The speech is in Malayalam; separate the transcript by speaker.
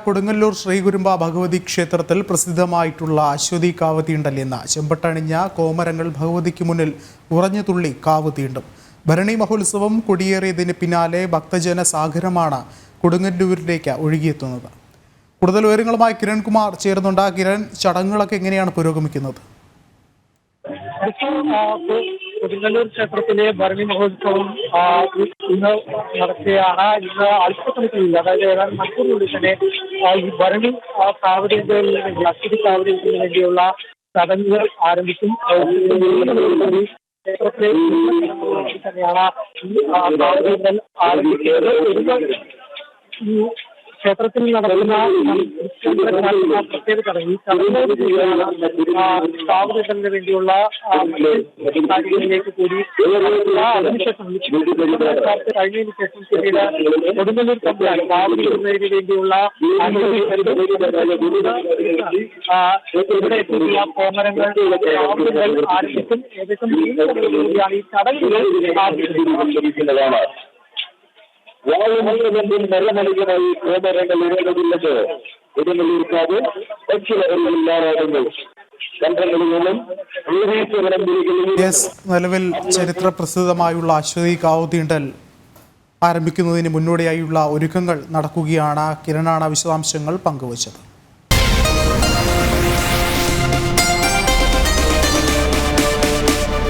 Speaker 1: കൊടുങ്ങല്ലൂർ ശ്രീകുരുമ്പ ഭഗവതി ക്ഷേത്രത്തിൽ പ്രസിദ്ധമായിട്ടുള്ള അശ്വതി കാവ് തീണ്ടലെന്ന് ചെമ്പട്ടണിഞ്ഞ കോമരങ്ങൾ ഭഗവതിക്ക് മുന്നിൽ ഉറഞ്ഞു തുള്ളി കാവ് തീണ്ടും. ഭരണി മഹോത്സവം കൊടിയേറിയതിന് പിന്നാലെ ഭക്തജന സാഗരമാണ് കൊടുങ്ങല്ലൂരിലേക്ക് ഒഴുകിയെത്തുന്നത്. കൂടുതൽ വിവരങ്ങളുമായി കിരൺകുമാർ ചേരുന്നുണ്ട്. കിരൺ, ചടങ്ങുകളൊക്കെ എങ്ങനെയാണ് പുരോഗമിക്കുന്നത്?
Speaker 2: കൊടുങ്ങല്ലൂർ ക്ഷേത്രത്തിലെ ഭരണി മഹോത്സവം ഇന്ന് നടക്കുകയാണ്. ഇന്ന് അല്പസമയത്തില്ല, അതായത് ഏതാനും മണിക്കൂറിനുള്ളിൽ തന്നെ ഈ ഭരണി കാവടിയത്തിന് അശ്വതി കാവടിയത്തിന് വേണ്ടിയുള്ള ചടങ്ങുകൾ ആരംഭിക്കും. ക്ഷേത്രത്തിലെ തന്നെയാണ് കാവടിയങ്ങൾ ആരംഭിക്കുന്നത്. ഈ ക്ഷേത്രത്തിൽ നടക്കുന്ന പ്രത്യേക ചടങ്ങ് ഈ ചടങ്ങോടുകൂടിയാണ് കാവടിയത്തിന് വേണ്ടിയുള്ള കാര്യങ്ങളിലേക്ക് കൂടി അതിനുശേഷം കഴിഞ്ഞതിന് ശേഷം പിന്നീട് കൊടുങ്ങല്ലൂർ തമ്മിലാണ് കാവടിയിടുന്നതിന് വേണ്ടിയുള്ള ഇവിടെ എത്തിയുള്ള കോമരങ്ങൾ കാവടികൾ ആരംഭിക്കും. ഏകദേശം കൂടിയാണ് ഈ ചടങ്ങുകൾ ആരംഭിക്കുന്നത്.
Speaker 3: വായുമണ്ഡലത്തിൽ മരണമണികളായി കോമരങ്ങൾ ഇറങ്ങുന്നത് കൊടുങ്ങല്ലൂർക്കാവ് പക്ഷികളില്ലാറാകുന്നു.
Speaker 1: നിലവിൽ ചരിത്ര പ്രസിദ്ധമായുള്ള അശ്വതി കാവ് തീണ്ടൽ ആരംഭിക്കുന്നതിന് മുന്നോടിയായുള്ള ഒരുക്കങ്ങൾ നടക്കുകയാണ്. കിരണാണ് വിശദാംശങ്ങൾ പങ്കുവച്ചത്.